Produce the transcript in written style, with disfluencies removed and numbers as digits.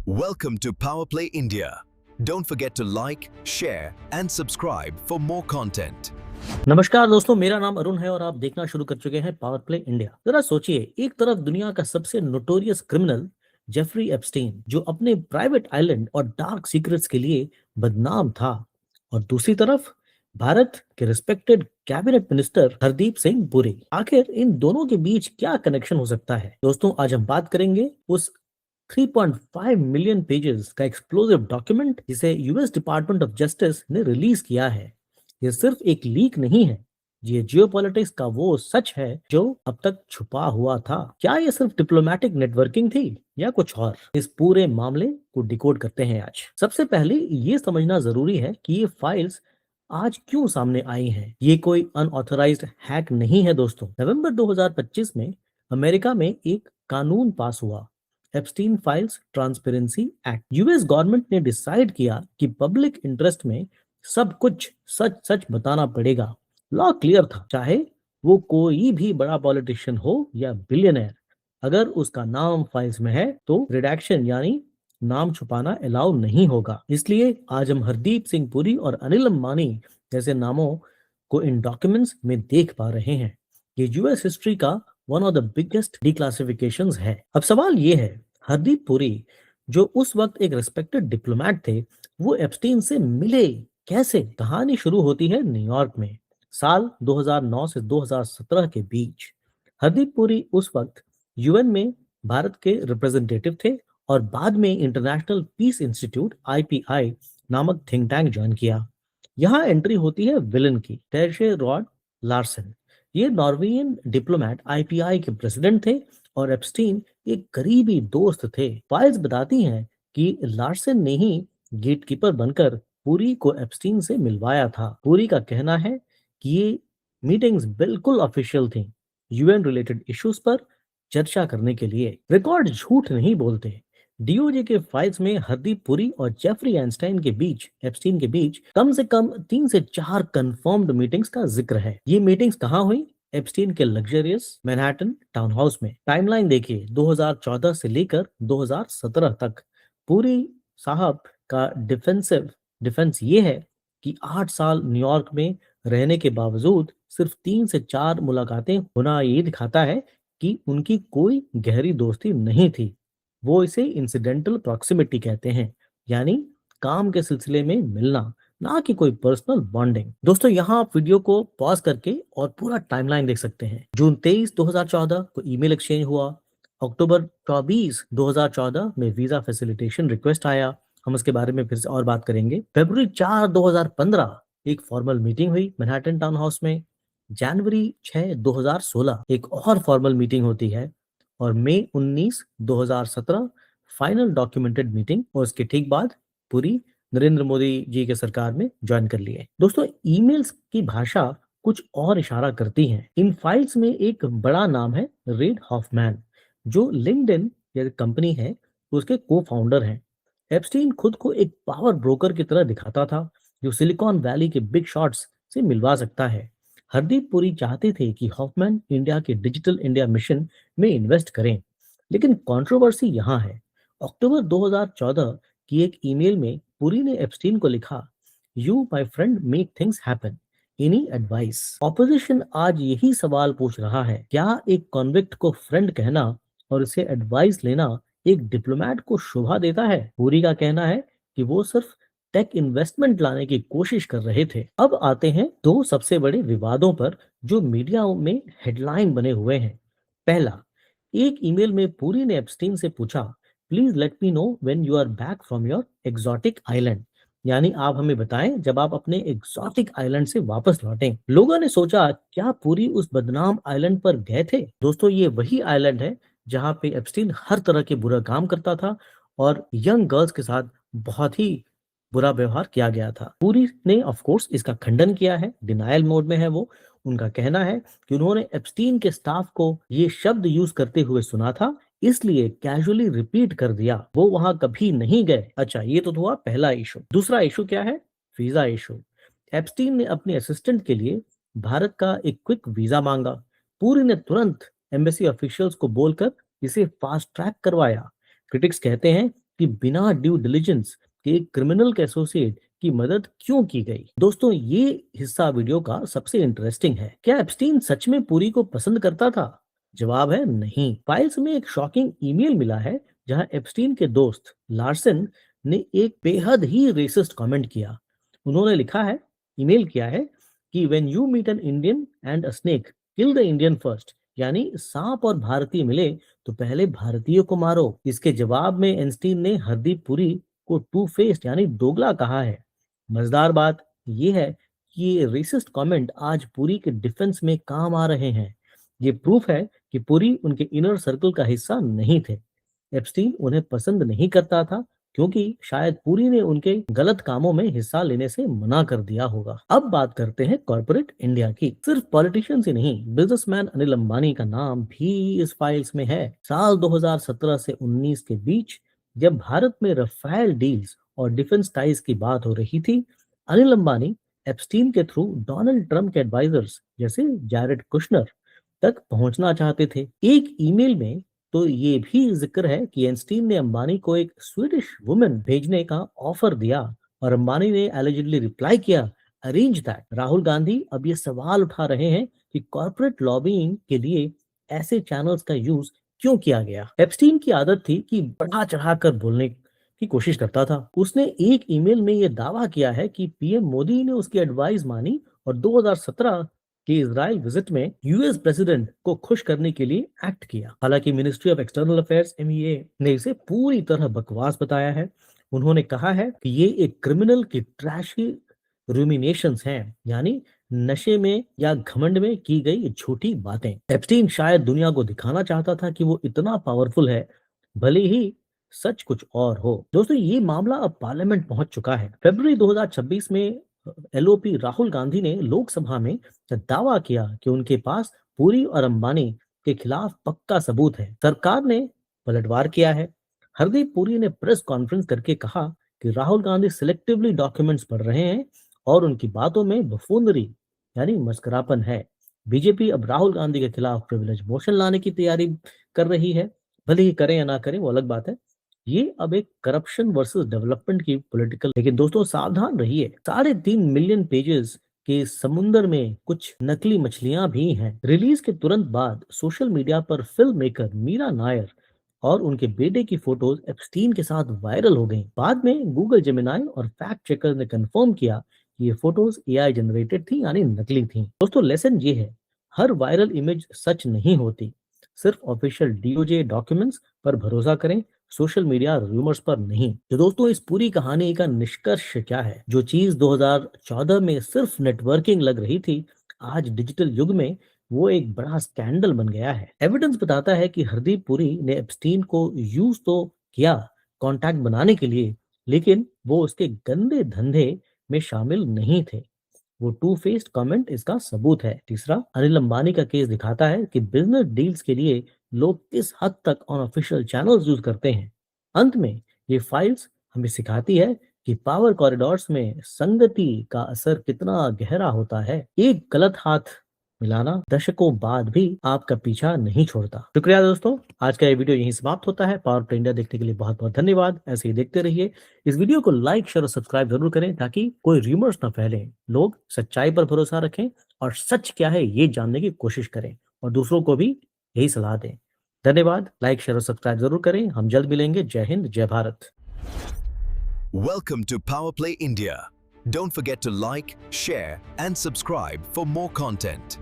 Welcome to Power Play India. Don't forget to like, share and subscribe for more content. नमस्कार दोस्तों, मेरा नाम अरुण है और आप देखना शुरू कर चुके हैं पावर प्ले इंडिया। जरा सोचिए, एक तरफ दुनिया का सबसे नोटोरियस क्रिमिनल जेफरी एप्स्टीन, जो अपने प्राइवेट आइलैंड और डार्क सीक्रेट्स के लिए बदनाम था, और दूसरी तरफ भारत के respected cabinet minister Hardeep Singh Puri. आखिर इन दोनों के बीच क्या कनेक्शन हो सकता है? दोस्तों, आज हम बात करेंगे उस 3.5 मिलियन पेजेस का एक्सप्लोसिव डॉक्यूमेंट जिसे यूएस डिपार्टमेंट ऑफ जस्टिस ने रिलीज किया है। ये सिर्फ एक लीक नहीं है, ये जियोपॉलिटिक्स का वो सच है जो अब तक छुपा हुआ था। क्या ये सिर्फ डिप्लोमेटिक नेटवर्किंग थी या कुछ और? इस पूरे मामले को डिकोड करते हैं आज। सबसे पहले ये समझना जरूरी है कि ये फाइल्स आज क्यों सामने आई हैं। ये कोई अनऑथराइज्ड हैक नहीं है दोस्तों। नवंबर 2025 में अमेरिका में एक कानून पास हुआ, Epstein files transparency act. US government ने डिसाइड किया कि पब्लिक इंटरेस्ट में सब कुछ सच सच बताना पड़ेगा। लॉ क्लियर था, चाहे वो कोई भी बड़ा पॉलिटिशियन हो या बिलियनर, अगर उसका नाम फाइल्स में है तो रिडैक्शन यानी नाम छुपाना अलाउ नहीं होगा। इसलिए आज हम हरदीप सिंह पुरी और अनिल अंबानी जैसे नामों को इन डॉक्यूमेंट्स में देख पा रहे हैं। ये यूएस हिस्ट्री का वन ऑफ द बिगेस्ट डिक्लासिफिकेशंस है। अब सवाल ये है, हरदीप पुरी जो उस वक्त एक रिस्पेक्टेड डिप्लोमेट थे, वो एप्स्टीन से मिले कैसे? कहानी शुरू होती है न्यूयॉर्क में, साल 2009 से 2017 के बीच। हरदीप पुरी उस वक्त यूएन में भारत के रिप्रेजेंटेटिव थे और बाद में इंटरनेशनल पीस इंस्टीट्यूट आईपीआई नामक थिंक टैंक ज्वाइन किया। यहाँ एंट्री होती है विलन की, टैशे रॉड लार्सन। ये नॉर्वेजियन डिप्लोमेट आईपीआई के प्रेसिडेंट थे और एप्स्टीन एक करीबी दोस्त थे। फाइल्स बताती हैं कि लार्सन ने ही गेटकीपर बनकर पुरी को एप्स्टीन से मिलवाया था। पुरी का कहना है कि ये मीटिंग्स बिल्कुल ऑफिशियल थी, यूएन रिलेटेड इश्यूज पर चर्चा करने के लिए। रिकॉर्ड झूठ नहीं बोलते। डीओजे के फाइल्स में हरदीप पुरी और जेफरी आइंस्टाइन के बीच, एप्स्टीन के बीच कम से कम 3 से 4 कंफर्म्ड मीटिंग्स का जिक्र है। ये मीटिंग्स कहाँ हुई? एप्स्टीन के लग्जरियस मैनहट्टन टाउन हाउस में। टाइमलाइन देखिए, 2014 से लेकर 2017 तक। पुरी साहब का डिफेंस ये है कि 8 साल न्यूयॉर्क में रहने के बावजूद सिर्फ 3 से 4 मुलाकातें होना ये दिखाता है कि उनकी कोई गहरी दोस्ती नहीं थी। वो इसे इंसिडेंटल प्रॉक्सिमिटी कहते हैं, यानी काम के सिलसिले में मिलना, ना कि कोई पर्सनल बॉन्डिंग। दोस्तों, यहाँ आप वीडियो को पॉज करके और पूरा टाइमलाइन देख सकते हैं। जून 23 2014 को ईमेल एक्सचेंज हुआ। अक्टूबर 24 2014 में वीजा फैसिलिटेशन रिक्वेस्ट आया, हम उसके बारे में फिर से और बात करेंगे। फरवरी 4 2015 एक फॉर्मल मीटिंग हुई मैनहट्टन टाउन हाउस में। जनवरी 6 2016 एक और फॉर्मल मीटिंग होती है, और मई 19 2017 फाइनल डॉक्यूमेंटेड मीटिंग, और उसके ठीक बाद पूरी नरेंद्र मोदी जी के सरकार में ज्वाइन कर लिए। दोस्तों, ईमेल्स की भाषा कुछ और इशारा करती है। इन फाइल्स में एक बड़ा नाम है रेड हॉफमैन, जो लिंक्डइन या कंपनी है उसके को फाउंडर हैं। एप्स्टीन खुद को एक पावर ब्रोकर की तरह दिखाता था, जो सिलिकॉन वैली के बिग शॉट्स से मिलवा सकता है। हरदीप पुरी चाहते थे कि हॉफमैन इंडिया के डिजिटल इंडिया मिशन में इन्वेस्ट करें, लेकिन कंट्रोवर्सी यहाँ है। अक्टूबर 2014 की एक ईमेल में पुरी ने एप्स्टीन को लिखा, you my friend make things happen, any advice? Opposition आज यही सवाल पूछ रहा है, क्या एक कॉन्विक्ट को फ्रेंड कहना और उसे एडवाइस लेना एक डिप्लोमेट को शोभा देता है? पुरी का कहना है कि वो सिर्फ टेक इन्वेस्टमेंट लाने की कोशिश कर रहे थे। अब आते हैं दो सबसे बड़े विवादों पर जो मीडिया में हेडलाइन बने हुए हैं। पहला, एक ईमेल में पुरी ने एप्स्टीन से पूछा, please let me know when you are back from your exotic island, यानी आप हमें बताएं जब आप अपने एक्सोटिक आइलैंड से वापस लौटें। लोगों ने सोचा, क्या पुरी उस बदनाम आइलैंड पर गए थे? दोस्तों, ये वही आइलैंड है जहां पे एप्स्टीन हर तरह के बुरा काम करता था और यंग गर्ल्स के साथ बहुत ही बुरा व्यवहार किया गया था। पुरी ने ऑफ कोर्स इसका खंडन किया है, डिनायल मोड में है वो। उनका कहना है कि उन्होंने एप्स्टीन के स्टाफ को ये शब्द यूज करते हुए सुना था, इसलिए कैजुअली रिपीट कर दिया, वो वहां कभी नहीं गए। अच्छा, ये तो हुआ पहला इशू। दूसरा इशू क्या है? Visa issue. एप्स्टीन ने अपने असिस्टेंट के लिए भारत का एक क्विक वीजा मांगा। पुरी ने तुरंत एम्बेसी ऑफिशियल्स को बोलकर इसे फास्ट ट्रैक करवाया। क्रिटिक्स कहते हैं कि बिना ड्यू डिलिजेंस के एक क्रिमिनल के एसोसिएट की मदद क्यों की गई। दोस्तों ये हिस्सा वीडियो का सबसे इंटरेस्टिंग है। क्या एप्स्टीन सच में पुरी को पसंद करता था? जवाब है नहीं। फाइल्स में एक शॉकिंग ईमेल मिला है जहां एप्स्टीन के दोस्त लार्सन ने एक बेहद ही रेसिस्ट कमेंट किया। उन्होंने लिखा है, ईमेल किया है कि when you meet an Indian and a snake kill the Indian first, यानी सांप और भारतीय मिले तो पहले भारतीय को मारो। इसके जवाब में एंस्टीन ने हरदीप पुरी को टू फेस्ड यानी दोगला कहा है। मजेदार बात यह है कि ये रेसिस्ट कमेंट आज पुरी के डिफेंस में काम आ रहे हैं। ये प्रूफ है कि पुरी उनके इनर सर्कल का हिस्सा नहीं थे। एप्स्टीन उन्हें पसंद नहीं करता था क्योंकि शायद पुरी ने उनके गलत कामों में हिस्सा लेने से मना कर दिया होगा। अब बात करते हैं कॉर्पोरेट इंडिया की। सिर्फ पॉलिटिशियंस ही नहीं, बिजनेसमैन अनिल अंबानी का नाम भी इस फाइल्स में है। साल 2017 से 19 के बीच जब भारत में रफाल डील्स और डिफेंस टाइज की बात हो रही थी, अनिल अंबानी एप्स्टीन के थ्रू डोनाल्ड ट्रंप के एडवाइजर्स जैसे जैरेड कुशनर तक पहुंचना चाहते थे। एक ईमेल में तो ये भी जिक्र है कि एंस्टीन ने अंबानी को एक स्वीडिश वुमन भेजने का ऑफर दिया और अंबानी ने एलिजिडली रिप्लाई किया, अरेंज दैट। राहुल गांधी अब ये सवाल उठा रहे हैं कि कॉर्पोरेट लॉबिंग के लिए ऐसे चैनल्स का यूज क्यों किया गया। एप्स्टीन की आदत थी कि बढ़ा चढ़ाकर बोलने की कोशिश करता था। उसने एक ईमेल में यह दावा किया है कि पीएम मोदी ने उसकी एडवाइस मानी और 2017 कि इजराइल विजिट में यूएस प्रेसिडेंट को खुश करने के लिए एक्ट किया। हालांकि ministry of external affairs MEA ने इसे पूरी तरह बकवास बताया है। उन्होंने कहा है कि ये एक क्रिमिनल की ट्रैशी रूमिनेशंस हैं, यानी नशे में या घमंड में की गई झूठी बातें। एप्स्टीन शायद दुनिया को दिखाना चाहता था कि वो इतना पावरफुल है, भले ही सच कुछ और हो। दोस्तों ये मामला अब पार्लियामेंट पहुंच चुका है। फरवरी 2026 में एलओपी राहुल गांधी ने लोकसभा में दावा किया कि उनके पास पुरी और अंबानी के खिलाफ पक्का सबूत है। सरकार ने पलटवार किया है। हरदीप पुरी ने प्रेस कॉन्फ्रेंस करके कहा कि राहुल गांधी सिलेक्टिवली डॉक्यूमेंट्स पढ़ रहे हैं और उनकी बातों में बफूनरी यानी मस्करापन है। बीजेपी अब राहुल गांधी के खिलाफ प्रिविलेज मोशन लाने की तैयारी कर रही है। भले ही करें या ना करें वो अलग बात है। ये अब एक करप्शन वर्सेस डेवलपमेंट की पॉलिटिकल, लेकिन दोस्तों सावधान रहिए, 3.5 मिलियन पेजेस के समुंदर में कुछ नकली मछलियां भी हैं। रिलीज के तुरंत बाद सोशल मीडिया पर फिल्म मेकर मीरा नायर और उनके बेटे की फोटोज एप्स्टीन के साथ वायरल हो गई। बाद में गूगल जेमिनाई और फैक्ट चेकर ने कंफर्म किया कि ये फोटोज एआई जनरेटेड थी यानी नकली थी। दोस्तों लेसन ये है, हर वायरल इमेज सच नहीं होती। सिर्फ ऑफिशियल डीओजे डॉक्यूमेंट्स पर भरोसा करें, सोशल मीडिया रूमर्स पर नहीं। तो दोस्तों इस पूरी कहानी का निष्कर्ष क्या है? जो चीज 2014 में सिर्फ नेटवर्किंग लग रही थी, आज डिजिटल युग में वो एक बड़ा स्कैंडल बन गया है। एविडेंस बताता है कि हरदीप पुरी ने एप्स्टीन को यूज तो किया कॉन्टैक्ट बनाने के लिए, लेकिन वो उसके गंदे धंधे में शामिल नहीं थे। वो टू फेस्ड कमेंट इसका सबूत है। तीसरा, अनिल अंबानी का केस दिखाता है कि बिजनेस डील्स के लिए लोग किस हद तक अनऑफिशियल चैनल्स यूज करते हैं। अंत में ये फाइल्स हमें सिखाती है कि पावर कॉरिडोर्स में संगति का असर कितना गहरा होता है। एक गलत हाथ मिलाना दशकों बाद भी आपका पीछा नहीं छोड़ता। शुक्रिया दोस्तों, आज का ये वीडियो यहीं समाप्त होता है। पावर प्ले इंडिया देखने के लिए बहुत बहुत धन्यवाद। ऐसे ही देखते रहिए। इस वीडियो को लाइक शेयर और सब्सक्राइब जरूर करें ताकि कोई रूमर्स ना फैले। लोग सच्चाई पर भरोसा रखें और सच क्या है ये जानने की कोशिश करें और दूसरों को भी यही सलाह दें। धन्यवाद। लाइक शेयर और सब्सक्राइब जरूर करें। हम जल्द मिलेंगे। जय हिंद, जय Bharat. Welcome to Power Play India. Don't forget to like, share, and subscribe for more content.